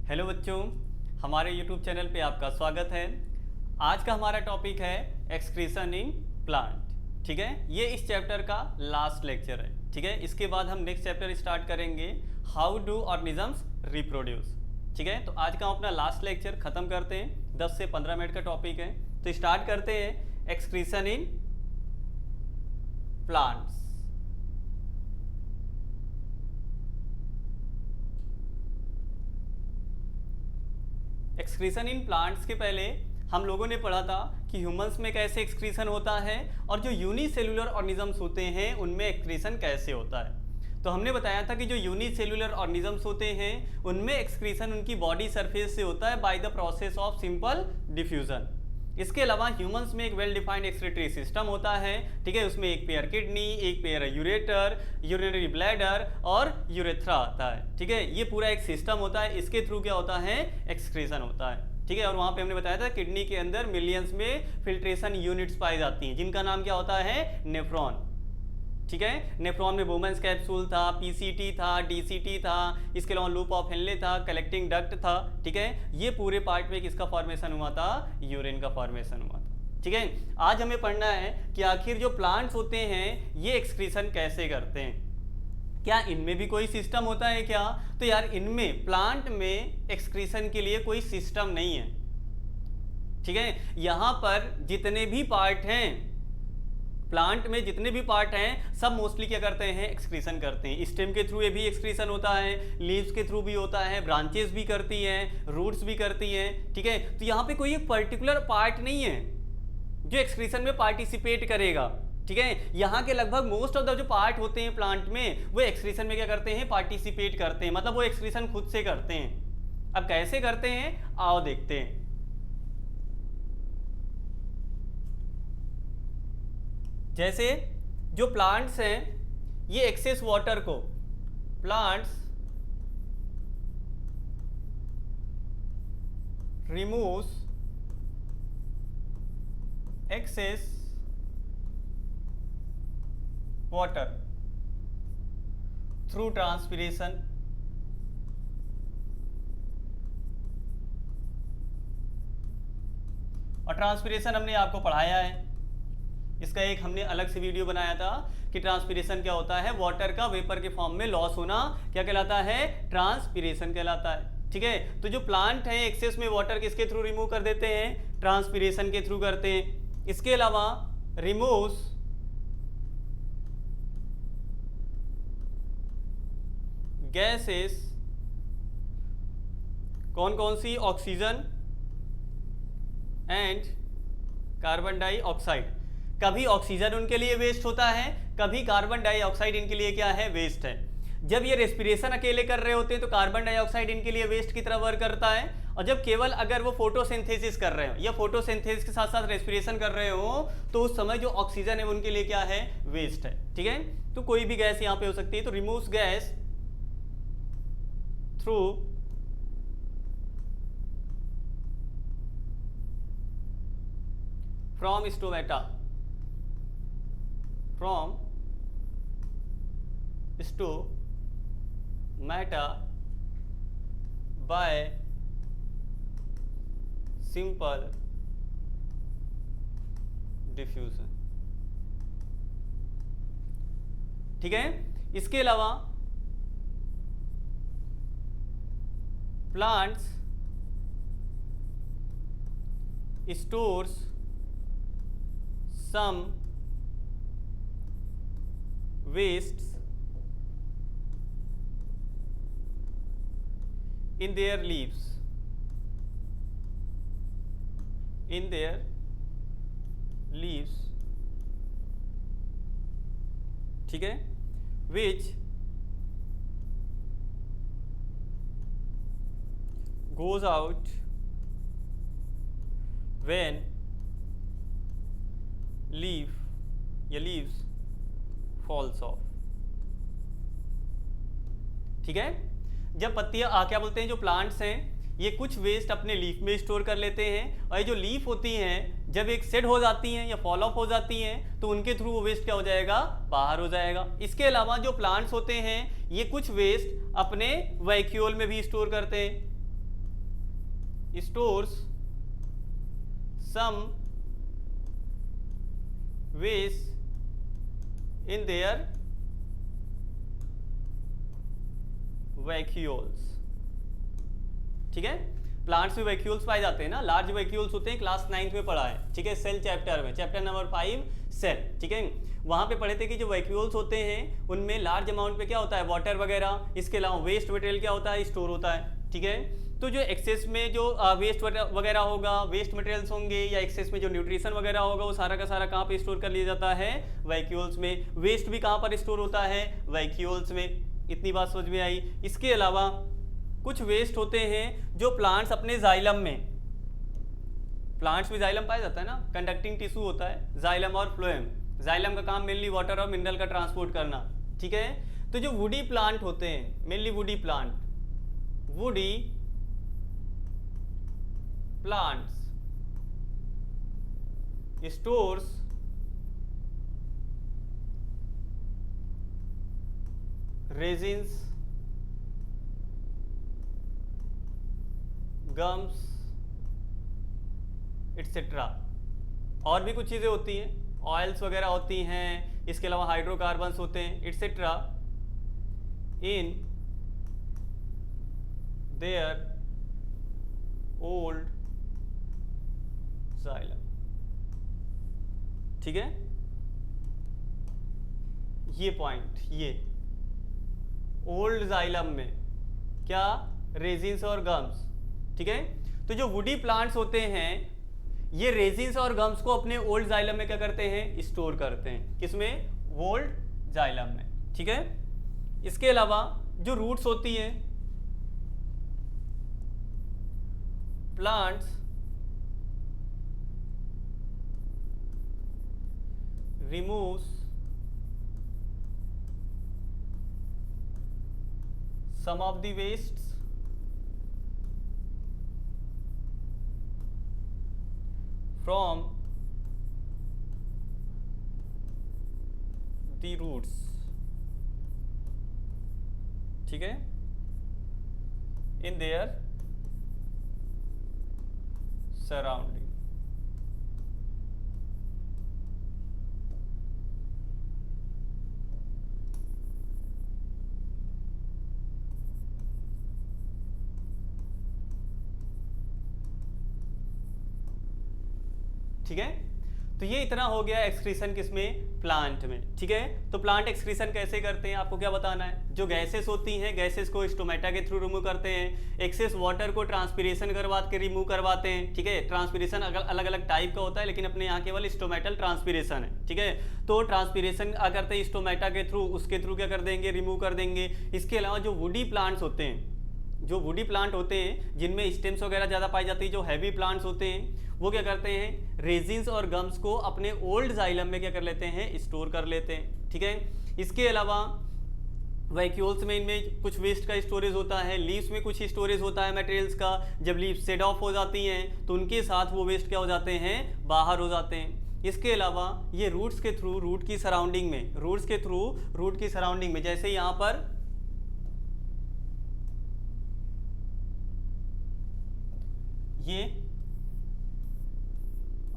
Hello बच्चों, हमारे YouTube channel पे आपका स्वागत है। आज का हमारा टॉपिक है एक्सक्रीशन इन प्लांट। ठीक है, ये इस चैप्टर का लास्ट लेक्चर है। ठीक है, इसके बाद हम नेक्स्ट चैप्टर स्टार्ट करेंगे, हाउ डू ऑर्गेनिजम्स रिप्रोड्यूस। ठीक है, तो आज का हम अपना लास्ट लेक्चर खत्म करते हैं। 10 से 15 मिनट का टॉपिक है, तो स्टार्ट करते हैं excretion in plants. Excretion in plants के पहले हम लोगों ने पढ़ा था कि ह्यूमंस में कैसे एक्सक्रीशन होता है और जो यूनिसेलुलर ऑर्गेनिजम्स होते हैं उनमें एक्सक्रीशन कैसे होता है। तो हमने बताया था कि जो यूनिसेलुलर ऑर्गेनिजम्स होते हैं उनमें एक्सक्रीशन उनकी बॉडी सरफेस से होता है by the process of simple diffusion. इसके अलावा ह्यूमंस में एक वेल डिफाइंड एक्सक्रीटरी सिस्टम होता है। ठीक है, उसमें एक पेयर किडनी, एक पेयर यूरेटर, यूरिनरी ब्लैडर और यूरेथ्रा आता है। ठीक है, ये पूरा एक सिस्टम होता है, इसके थ्रू क्या होता है, एक्सक्रीशन होता है। ठीक है, और वहाँ पे हमने बताया था किडनी के अंदर मिलियंस में फिल्ट्रेशन यूनिट्स पाई जाती हैं जिनका नाम क्या होता है, नेफ्रॉन। ठीक है, नेफ्रॉन में बोमेंस कैप्सूल था, पीसीटी था, डीसीटी था, इसके अलावा लूप ऑफ हेनले था, कलेक्टिंग डक्ट था। ठीक है, ये पूरे पार्ट में किसका फॉर्मेशन हुआ था, यूरिन का फॉर्मेशन हुआ था। ठीक है, आज हमें पढ़ना है कि आखिर जो प्लांट्स होते हैं ये एक्सक्रीशन कैसे करते हैं, क्या इनमें भी कोई सिस्टम होता है क्या। तो यार इनमें प्लांट में एक्सक्रीशन के लिए कोई सिस्टम नहीं है। ठीक है, यहां पर जितने भी पार्ट हैं, प्लांट में जितने भी पार्ट हैं सब मोस्टली क्या करते हैं, एक्सक्रीशन करते हैं। स्टेम के थ्रू ये भी एक्सक्रीशन होता है, लीव्स के थ्रू भी होता है, ब्रांचेस भी करती हैं, रूट्स भी करती हैं। ठीक है, तो यहाँ पे कोई एक पर्टिकुलर पार्ट नहीं है जो एक्सक्रीशन में पार्टिसिपेट करेगा। ठीक है, यहाँ के लगभग मोस्ट ऑफ द जो पार्ट होते हैं प्लांट में वो एक्सक्रीशन में क्या करते हैं, पार्टिसिपेट करते हैं, मतलब वो एक्सक्रीशन खुद से करते हैं। अब कैसे करते हैं आओ देखते हैं। जैसे जो प्लांट्स हैं ये एक्सेस वाटर को, plants removes excess water through transpiration. और ट्रांसपिरेशन हमने आपको पढ़ाया है, इसका एक हमने अलग से वीडियो बनाया था कि ट्रांसपिरेशन क्या होता है, वाटर का वेपर के फॉर्म में लॉस होना क्या कहलाता है, ट्रांसपिरेशन कहलाता है। ठीक है, तो जो प्लांट है एक्सेस में वाटर किसके थ्रू रिमूव कर देते हैं, ट्रांसपिरेशन के थ्रू करते हैं। इसके अलावा रिमूव्स गैसेस, कौन कौन सी, ऑक्सीजन एंड कार्बन डाइऑक्साइड। कभी ऑक्सीजन उनके लिए वेस्ट होता है, कभी कार्बन डाइऑक्साइड इनके लिए क्या है, वेस्ट है। जब ये रेस्पिरेशन अकेले कर रहे होते हैं तो कार्बन डाइऑक्साइड इनके लिए वेस्ट की तरह वर्क करता है, और जब केवल अगर वो फोटोसिंथेसिस कर रहे हो या फोटोसिंथेसिस के साथ साथ रेस्पिरेशन कर रहे हो तो उस समय जो ऑक्सीजन है वो उनके लिए क्या है, वेस्ट है। ठीक है, तो कोई भी गैस यहाँ पे हो सकती है। तो removes gas through from stomata, from stomata by simple diffusion। ठीक है, इसके अलावा plants stores some wastes in their leaves, ठीक है, which goes out when leaves falls off। ठीक है, जब पत्तियां क्या बोलते हैं, जो प्लांट्स हैं ये कुछ वेस्ट अपने लीफ में स्टोर कर लेते हैं, और ये जो लीफ होती हैं जब एक सेड हो जाती हैं या फॉल ऑफ हो जाती हैं तो उनके थ्रू वो वेस्ट क्या हो जाएगा, बाहर हो जाएगा। इसके अलावा जो प्लांट्स होते हैं ये कुछ वेस्ट अपने वैक्यूल में भी स्टोर करते हैं। stores some waste in their vacuoles। ठीक है, प्लांट्स में वैक्यूल्स पाए जाते हैं ना, लार्ज वैक्यूल्स होते हैं, क्लास 9th में पढ़ा है। ठीक है, सेल चैप्टर में, चैप्टर नंबर 5 सेल। ठीक है, वहां पे पढ़े थे कि जो वैक्यूल्स होते हैं उनमें लार्ज अमाउंट पे क्या होता है, वाटर वगैरह, इसके अलावा वेस्ट मटेरियल क्या होता है, स्टोर होता है। ठीक है, तो जो एक्सेस में जो वेस्ट वगैरह होगा, वेस्ट मटेरियल्स होंगे, या एक्सेस में जो न्यूट्रिशन वगैरह होगा, वो सारा का सारा कहाँ पे स्टोर कर लिया जाता है, वैक्यूल्स में। वेस्ट भी कहाँ पर स्टोर होता है, वैक्यूल्स में। इतनी बात समझ में आई। इसके अलावा कुछ वेस्ट होते हैं जो प्लांट्स अपने जाइलम में, प्लांट्स में जाइलम पाया जाता है ना, कंडक्टिंग टिश्यू होता है जाइलम और फ्लोएम। जाइलम का काम मेनली वाटर और मिनरल का ट्रांसपोर्ट करना। ठीक है, तो जो वुडी प्लांट होते हैं, mainly woody plant, woody plants stores resins, gums etcetera. और भी कुछ चीज़ें होती हैं, ऑयल्स वगैरह होती हैं, इसके अलावा हाइड्रोकार्बन्स होते हैं etcetera in their old xylem. ठीक है, ये पॉइंट, ये ओल्ड जाइलम में क्या, रेजिन्स और गम्स। ठीक है, तो जो वुडी प्लांट्स होते हैं ये रेजिन्स और गम्स को अपने ओल्ड जाइलम में क्या करते हैं, स्टोर करते हैं। किसमें, ओल्ड जाइलम में। ठीक है, इसके अलावा जो रूट्स होती हैं, plants removes some of the wastes from the roots। ठीक है, in their surrounding। ठीक है, तो ये इतना हो गया एक्सक्रीशन किसमें, प्लांट में। ठीक है, तो प्लांट एक्सक्रीशन कैसे करते हैं आपको क्या बताना है। जो गैसेस होती हैं, गैसेस को स्टोमेटा के थ्रू रिमूव करते हैं, एक्सेस वाटर को ट्रांसपीरेशन करवा के रिमूव करवाते हैं। ठीक है, ट्रांसपीरेशन अलग अलग टाइप का होता है, लेकिन अपने यहाँ केवल स्टोमेटल ट्रांसपीरेशन है। ठीक है, तो ट्रांसपीरेशन करते हैं स्टोमेटा के थ्रू, उसके थ्रू क्या कर देंगे, रिमूव कर देंगे। इसके अलावा जो वुडी प्लांट्स होते हैं, जो वुडी प्लांट होते हैं जिनमें स्टेम्स वगैरह ज़्यादा पाई जाती है, जो हैवी प्लांट्स होते हैं, वो क्या करते हैं, रेजिन्स और गम्स को अपने ओल्ड जाइलम में क्या कर लेते हैं, स्टोर कर लेते हैं। ठीक है, इसके अलावा वैक्यूल्स में इनमें कुछ वेस्ट का स्टोरेज होता है, लीव्स में कुछ स्टोरेज होता है मटेरियल्स का। जब लीव्स सेड ऑफ हो जाती हैं तो उनके साथ वो वेस्ट क्या हो जाते हैं, बाहर हो जाते हैं। इसके अलावा ये रूट्स के थ्रू, रूट की सराउंडिंग में, रूट्स के थ्रू रूट की सराउंडिंग में, जैसे यहाँ पर ये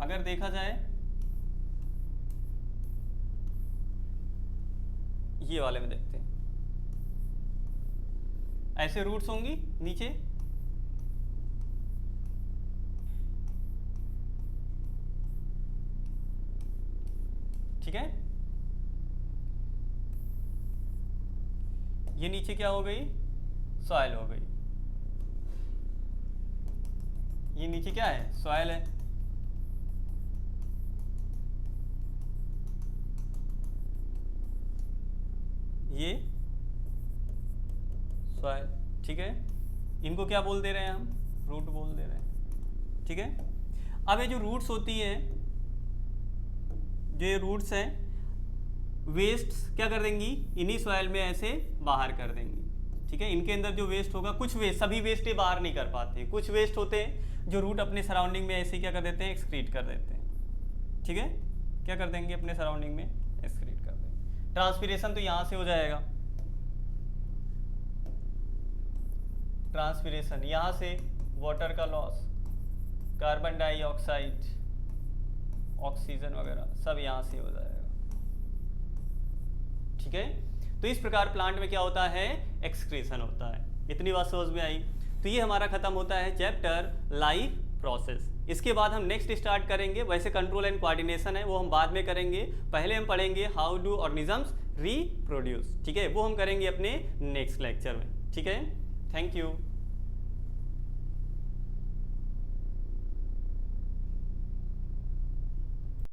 अगर देखा जाए, ये वाले में देखते हैं, ऐसे रूट्स होंगी नीचे। ठीक है, ये नीचे क्या हो गई, सॉइल हो गई। ये नीचे क्या है, सॉइल है। ये सॉइल। ठीक है, इनको क्या बोल दे रहे हैं हम, रूट बोल दे रहे हैं। ठीक है, अब ये जो रूट्स होती है, जो ये रूट्स हैं, वेस्ट क्या कर देंगी, इन्हीं सॉइल में ऐसे बाहर कर देंगी। ठीक है, इनके अंदर जो वेस्ट होगा, कुछ वेस्ट, सभी वेस्ट ये बाहर नहीं कर पाते, कुछ वेस्ट होते हैं जो रूट अपने सराउंडिंग में ऐसे क्या कर देते हैं, एक्सक्रीट कर देते हैं। ठीक है, क्या कर देंगे, अपने सराउंडिंग में एक्सक्रीट कर देंगे। ट्रांसपीरेशन तो यहाँ से हो जाएगा, ट्रांसपीरेशन यहाँ से वाटर का लॉस, कार्बन डाइऑक्साइड, ऑक्सीजन वगैरह सब यहाँ से हो जाएगा। ठीक है, तो इस प्रकार प्लांट में क्या होता है, एक्सक्रीशन होता है। इतनी बात समझ में आई। तो ये हमारा खत्म होता है चैप्टर लाइफ प्रोसेस। इसके बाद हम नेक्स्ट स्टार्ट करेंगे, वैसे कंट्रोल एंड कोऑर्डिनेशन है वो हम बाद में करेंगे। पहले हम पढ़ेंगे हाउ डू ऑर्गेनिजम्स रीप्रोड्यूस। ठीक है, वो हम करेंगे अपने नेक्स्ट लेक्चर में। ठीक है, थैंक यू।